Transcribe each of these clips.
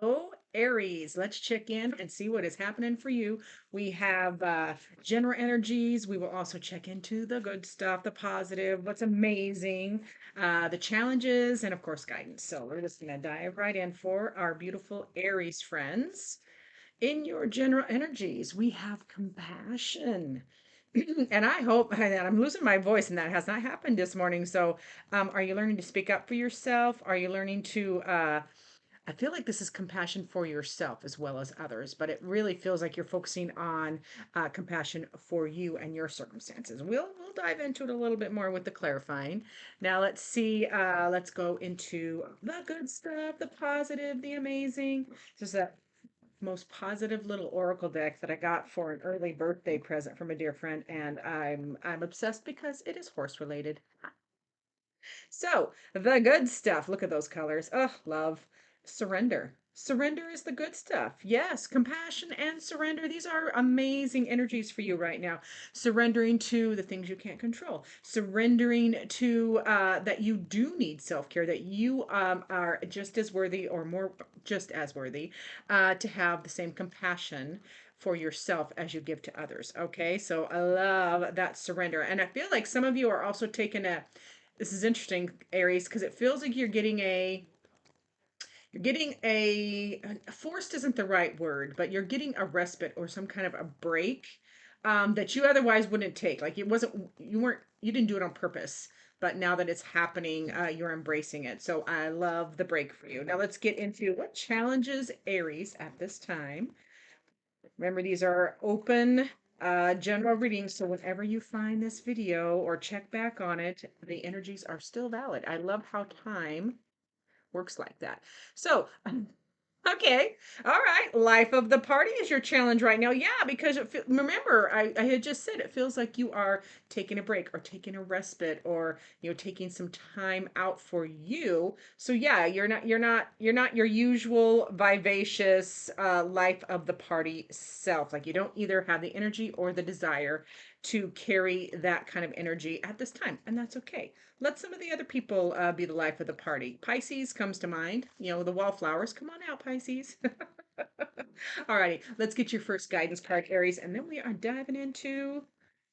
Hello, Aries. Let's check in and see what is happening for you. We have general energies. We will also check into the good stuff, the positive, what's amazing, the challenges, and of course, guidance. So we're just going to dive right in for our beautiful Aries friends. In your general energies, we have compassion. And I hope, and I'm losing my voice, and that has not happened this morning. So, are you learning to speak up for yourself? Are you learning to I feel like this is compassion for yourself as well as others, but it really feels like you're focusing on compassion for you and your circumstances. We'll dive into it a little bit more with the clarifying. Now let's see. Let's go into the good stuff, the positive, the amazing. This is the most positive little oracle deck that I got for an early birthday present from a dear friend, and I'm obsessed because it is horse related. So, the good stuff. Look at those colors. Oh, love. Surrender. Surrender is the good stuff. Yes, compassion and surrender. These are amazing energies for you right now. Surrendering to the things you can't control. Surrendering to that you do need self-care, that you are just as worthy or more just as worthy to have the same compassion for yourself as you give to others. Okay, so I love that surrender. And I feel like some of you are also taking a this is interesting, Aries, because it feels like you're getting a forced isn't the right word, but you're getting a respite or some kind of a break that you otherwise wouldn't take. Like you didn't do it on purpose, but now that it's happening, you're embracing it. So I love the break for you. Now let's get into what challenges Aries at this time. Remember, these are open general readings, so whenever you find this video or check back on it, the energies are still valid. I love how time works like that. So, okay. All right. Life of the party is your challenge right now. Yeah, because remember, I had just said it feels like you are taking a break or taking a respite or, taking some time out for you. So yeah, you're not your usual vivacious life of the party self. Like you don't either have the energy or the desire to carry that kind of energy at this time, and that's okay. Let some of the other people be the life of the party. Pisces comes to mind. The wallflowers. Come on out, Pisces. Alrighty, let's get your first guidance card, Aries, and then we are diving into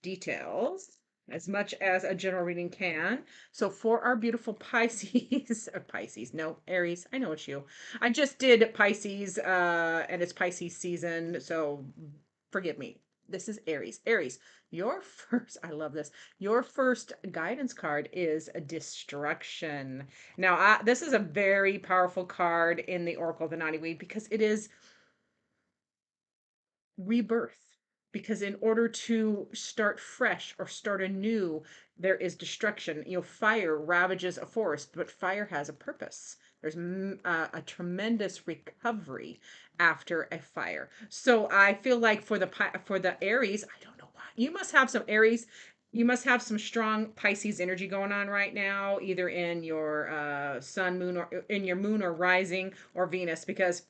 details as much as a general reading can. So for our beautiful Pisces, Pisces, no, Aries, I know it's you. I just did Pisces, and it's Pisces season, so forgive me. This is Aries. Aries, your first, I love this. Your first guidance card is a destruction. Now, this is a very powerful card in the Oracle of the Naughty Weed because it is rebirth. Because in order to start fresh or start anew, there is destruction. Fire ravages a forest, but fire has a purpose. There's a tremendous recovery after a fire. So I feel like for the Aries, I don't know why. You must have some Aries. You must have some strong Pisces energy going on right now, either in your sun, moon, or in your moon or rising or Venus, because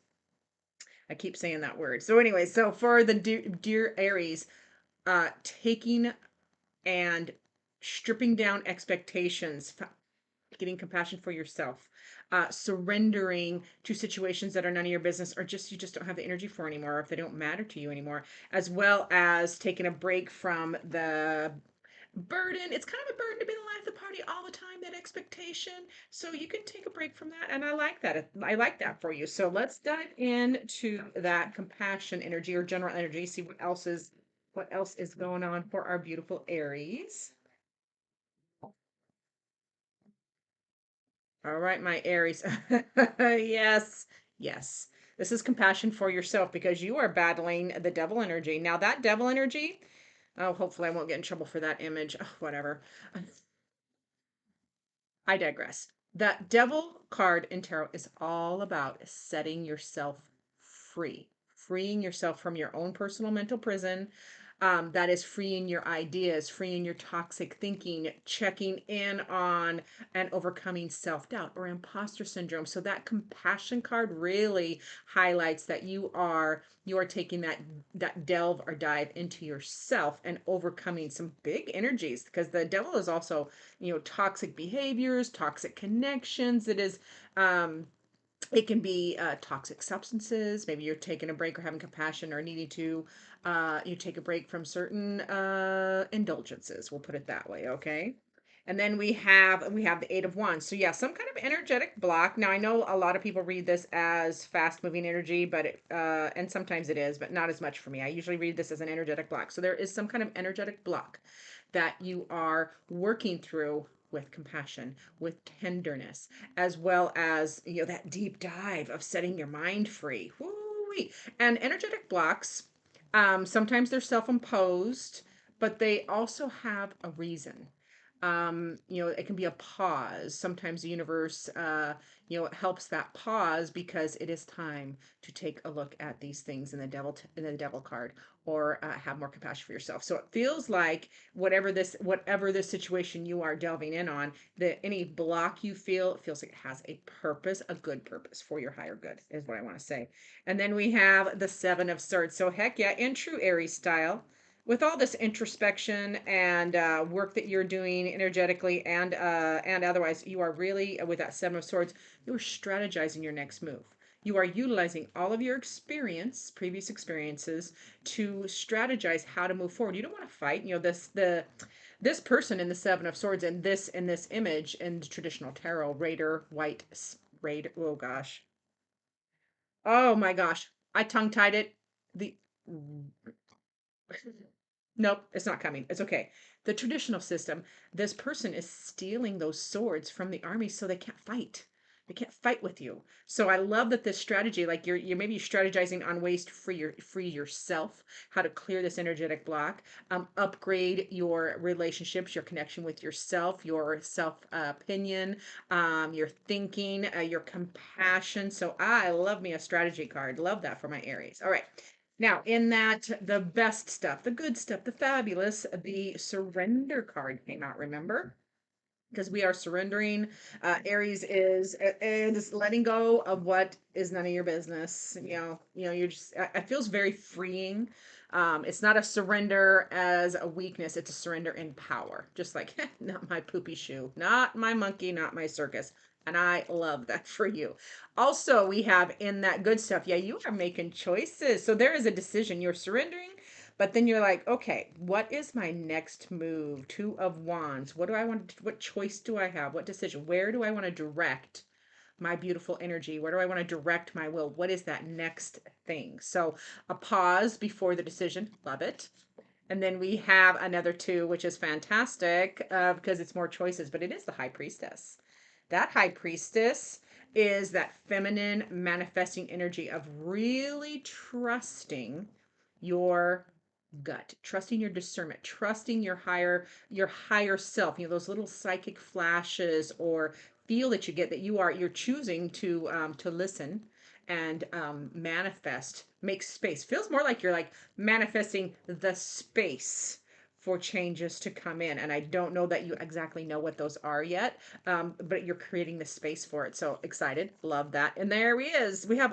I keep saying that word. So anyway, so for the dear Aries, taking and stripping down expectations, getting compassion for yourself, surrendering to situations that are none of your business or just you just don't have the energy for anymore, or if they don't matter to you anymore, as well as taking a break from the burden. It's kind of a burden to be the life of the party all the time, that expectation. So you can take a break from that. And I like that. I like that for you. So let's dive into that compassion energy or general energy, see what else is going on for our beautiful Aries. All right, my Aries. Yes, yes. This is compassion for yourself because you are battling the devil energy. Now, that devil energy, oh, hopefully I won't get in trouble for that image. Oh, whatever. I digress. That devil card in tarot is all about setting yourself free, freeing yourself from your own personal mental prison. That is freeing your ideas, freeing your toxic thinking, checking in on and overcoming self doubt or imposter syndrome. So that compassion card really highlights that you are taking that delve or dive into yourself and overcoming some big energies, because the devil is also toxic behaviors, toxic connections. It is um It can be toxic substances. Maybe you're taking a break or having compassion or needing to you take a break from certain indulgences. We'll put it that way, okay? And then we have the Eight of Wands. So yeah, some kind of energetic block. Now I know a lot of people read this as fast moving energy, but and sometimes it is, but not as much for me. I usually read this as an energetic block. So there is some kind of energetic block that you are working through with compassion, with tenderness, as well as that deep dive of setting your mind free. Woo-wee. And energetic blocks, sometimes they're self-imposed, but they also have a reason. It can be a pause. Sometimes the universe it helps that pause because it is time to take a look at these things in the devil card, or have more compassion for yourself. So it feels like whatever this situation you are delving in on, that any block you feel, it feels like it has a purpose, a good purpose for your higher good, is what I want to say. And then we have the Seven of Swords. So heck yeah, in true Aries style, with all this introspection and work that you're doing energetically and otherwise, you are really, with that Seven of Swords, you are strategizing your next move. You are utilizing all of your previous experiences, to strategize how to move forward. You don't want to fight. This person in the Seven of Swords, and this image in the traditional tarot, Raider, White Raider. Oh gosh. Oh my gosh. I tongue tied it. The Nope, it's not coming. It's okay. The traditional system, this person is stealing those swords from the army so they can't fight. They can't fight with you. So I love that this strategy, like you're maybe strategizing on ways to free yourself, how to clear this energetic block, upgrade your relationships, your connection with yourself, your self opinion, your thinking, your compassion. So I love me a strategy card. Love that for my Aries. All right. Now, in that, the best stuff, the good stuff, the fabulous, the surrender card came out, remember? Because we are surrendering. Aries is letting go of what is none of your business. You're just, it feels very freeing. It's not a surrender as a weakness, it's a surrender in power. Just like, not my poopy shoe, not my monkey, not my circus. And I love that for you. Also, we have in that good stuff, yeah, you are making choices. So there is a decision. You're surrendering, but then you're like, okay, what is my next move? Two of Wands. What do I want to, what choice do I have? What decision? Where do I want to direct my beautiful energy? Where do I want to direct my will? What is that next thing? So a pause before the decision. Love it. And then we have another two, which is fantastic because it's more choices, but it is the High Priestess. That High Priestess is that feminine manifesting energy of really trusting your gut, trusting your discernment, trusting your higher self, those little psychic flashes or feel that you get, that you're choosing to listen and manifest, make space. Feels more like you're like manifesting the space for changes to come in. And I don't know that you exactly know what those are yet, but you're creating the space for it. So excited, love that. And there he is. I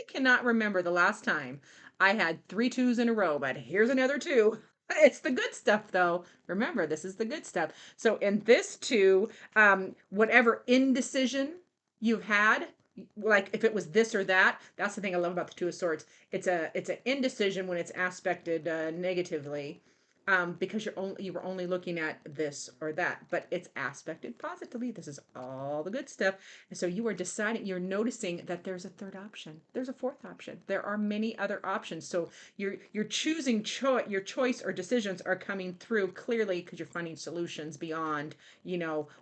cannot remember the last time I had three twos in a row, but here's another two. It's the good stuff, though. Remember, this is the good stuff. So in this two, whatever indecision you've had, like if it was this or that, that's the thing I love about the Two of Swords. It's an indecision when it's aspected negatively, because you were only looking at this or that, but it's aspected positively. This is all the good stuff. And so you are deciding, you're noticing that there's a third option. There's a fourth option. There are many other options. So you're choosing your choice or decisions are coming through clearly because you're finding solutions beyond,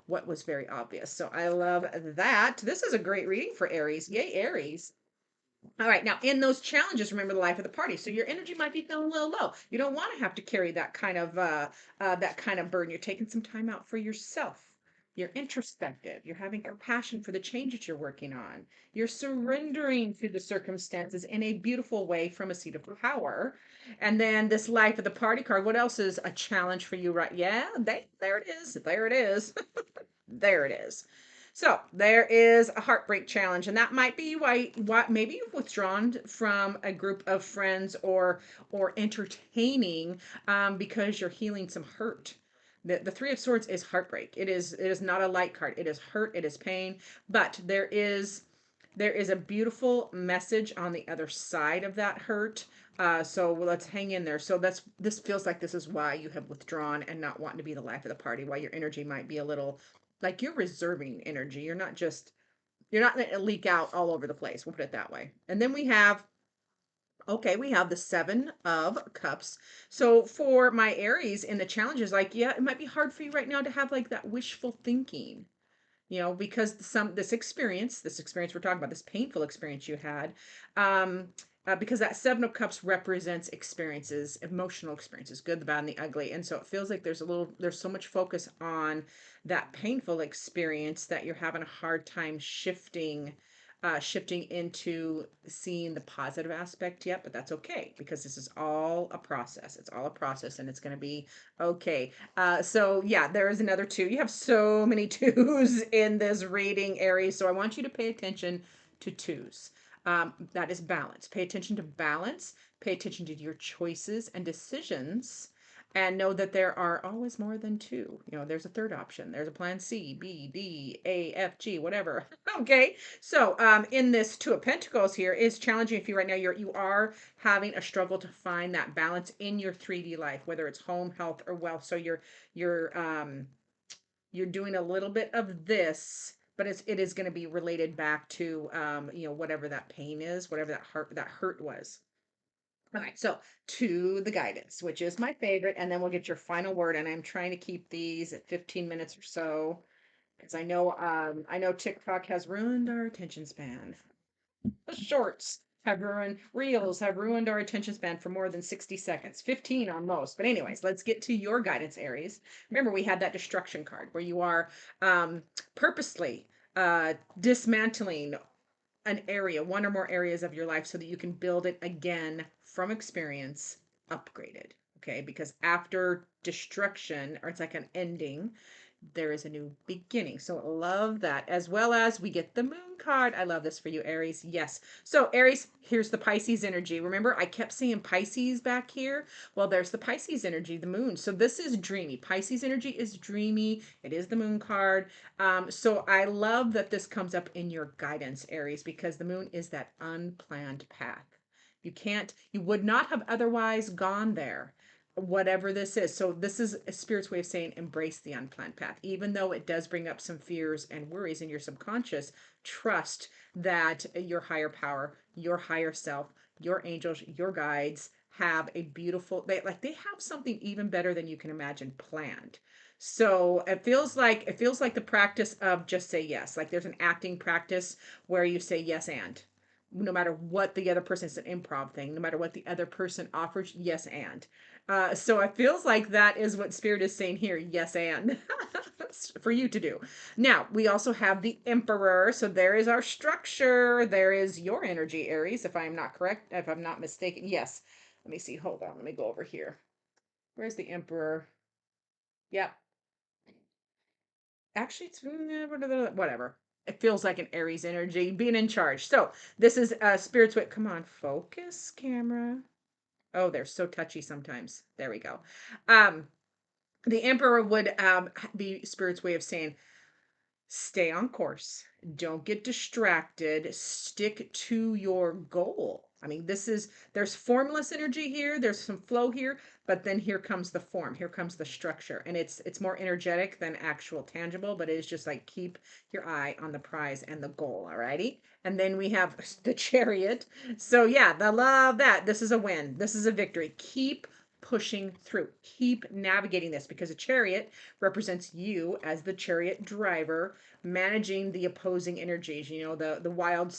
what was very obvious. So I love that. This is a great reading for Aries. Yay, Aries. All right, now in those challenges, remember the life of the party. So your energy might be feeling a little low. You don't want to have to carry that kind of burden. You're taking some time out for yourself. You're introspective. You're having compassion for the changes you're working on. You're surrendering to the circumstances in a beautiful way from a seat of power. And then this life of the party card. What else is a challenge for you, right? Yeah, there it is. There it is. There it is. So there is a heartbreak challenge, and that might be why maybe you've withdrawn from a group of friends or entertaining, because you're healing some hurt. The Three of Swords is heartbreak. It is not a light card. It is hurt. It is pain. But there is There is a beautiful message on the other side of that hurt. So let's hang in there. So this feels like this is why you have withdrawn and not wanting to be the life of the party, why your energy might be a little like you're reserving energy. You're not letting it leak out all over the place. We'll put it that way. And then we have the 7 of Cups. So for my Aries in the challenges, like, yeah, it might be hard for you right now to have like that wishful thinking, because this experience we're talking about, this painful experience you had, um, because that 7 of Cups represents experiences, emotional experiences, good, the bad, and the ugly. And so it feels like there's so much focus on that painful experience that you're having a hard time shifting into seeing the positive aspect yet, but that's okay because this is all a process. It's all a process and it's going to be okay. So yeah, there is another 2. You have so many 2s in this reading, Aries. So I want you to pay attention to 2s. That is balance. Pay attention to balance. Pay attention to your choices and decisions, and know that there are always more than 2. There's a third option. There's a plan C, B, D, A, F, G, whatever. Okay. So in this 2 of Pentacles here is challenging if you right now you are having a struggle to find that balance in your 3D life, whether it's home, health, or wealth. So you're doing a little bit of this, but it is going to be related back to whatever that pain is, whatever that hurt was. All right, so to the guidance, which is my favorite, and then we'll get your final word. And I'm trying to keep these at 15 minutes or so, because I know TikTok has ruined our attention span. Shorts have ruined, reels have ruined our attention span for more than 60 seconds, 15 on most. But anyways, let's get to your guidance, Aries. Remember, we had that destruction card where you are purposely dismantling an area, one or more areas of your life, so that you can build it again from experience, upgraded. Okay, because after destruction, or it's like an ending, there is a new beginning. So I love that. As well as we get the moon card. I love this for you, Aries. Yes. So Aries, here's the Pisces energy. Remember, I kept seeing Pisces back here. Well, there's the Pisces energy, the moon. So this is dreamy. Pisces energy is dreamy. It is the moon card. So I love that this comes up in your guidance, Aries, because the moon is that unplanned path. You would not have otherwise gone there, whatever this is. So this is a spirit's way of saying embrace the unplanned path. Even though it does bring up some fears and worries in your subconscious, trust that your higher power, your higher self, your angels, your guides have a beautiful, they have something even better than you can imagine planned. So it feels like the practice of just say yes. Like there's an acting practice where you say yes and no matter what the other person, it's an improv thing, no matter what the other person offers, yes and. So it feels like that is what Spirit is saying here. Yes, and for you to do. Now, we also have the Emperor. So there is our structure. There is your energy, Aries, if I am not correct, if I'm not mistaken. Yes. Let me see. Hold on. Let me go over here. Where's the Emperor? Yep. Actually, it's whatever. It feels like an Aries energy being in charge. So this is Spirit's way. Come on, focus, camera. Oh, they're so touchy sometimes. There we go. Um, the Emperor would be Spirit's way of saying, stay on course. Don't get distracted. Stick to your goal. I mean, there's formless energy here, there's some flow here, but then here comes the form, here comes the structure. And it's more energetic than actual tangible, but it is just like keep your eye on the prize and the goal, alrighty? And then we have the Chariot. So yeah, I love that. This is a win. This is a victory. Keep pushing through. Keep navigating this because a chariot represents you as the chariot driver managing the opposing energies, the wild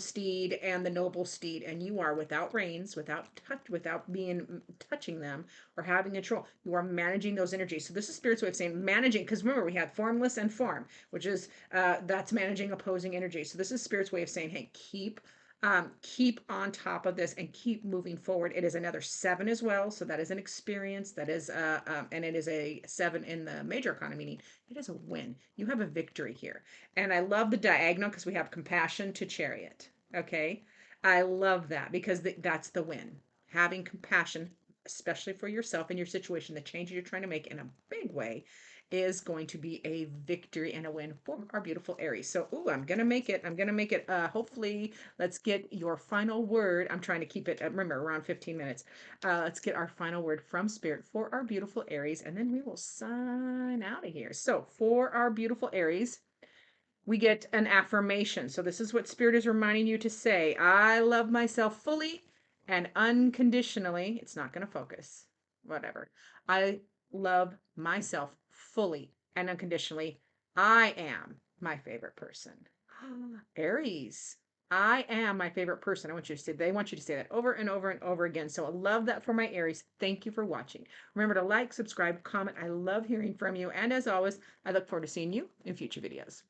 steed and the noble steed, and you are without reins, without being touching them or having control. You are managing those energies. So this is Spirit's way of saying managing, because remember we had formless and form, which is that's managing opposing energy. So this is Spirit's way of saying, hey, keep on top of this and keep moving forward. It is another 7 as well, so that is an experience. That is and it is a 7 in the major arcana, meaning it is a win. You have a victory here. And I love the diagonal because we have compassion to chariot. Okay, I love that because that's the win. Having compassion, especially for yourself and your situation, the changes you're trying to make in a big way, is going to be a victory and a win for our beautiful Aries. So, ooh, I'm going to make it. I'm going to make it. Hopefully, let's get your final word. I'm trying to keep it, remember, around 15 minutes. Let's get our final word from Spirit for our beautiful Aries, and then we will sign out of here. So, for our beautiful Aries, we get an affirmation. So this is what Spirit is reminding you to say. I love myself fully and unconditionally. It's not going to focus. Whatever. I love myself fully and unconditionally. I am my favorite person. Aries. I am my favorite person. I want you to say, they want you to say that over and over and over again. So I love that for my Aries. Thank you for watching. Remember to like, subscribe, comment. I love hearing from you. And as always, I look forward to seeing you in future videos.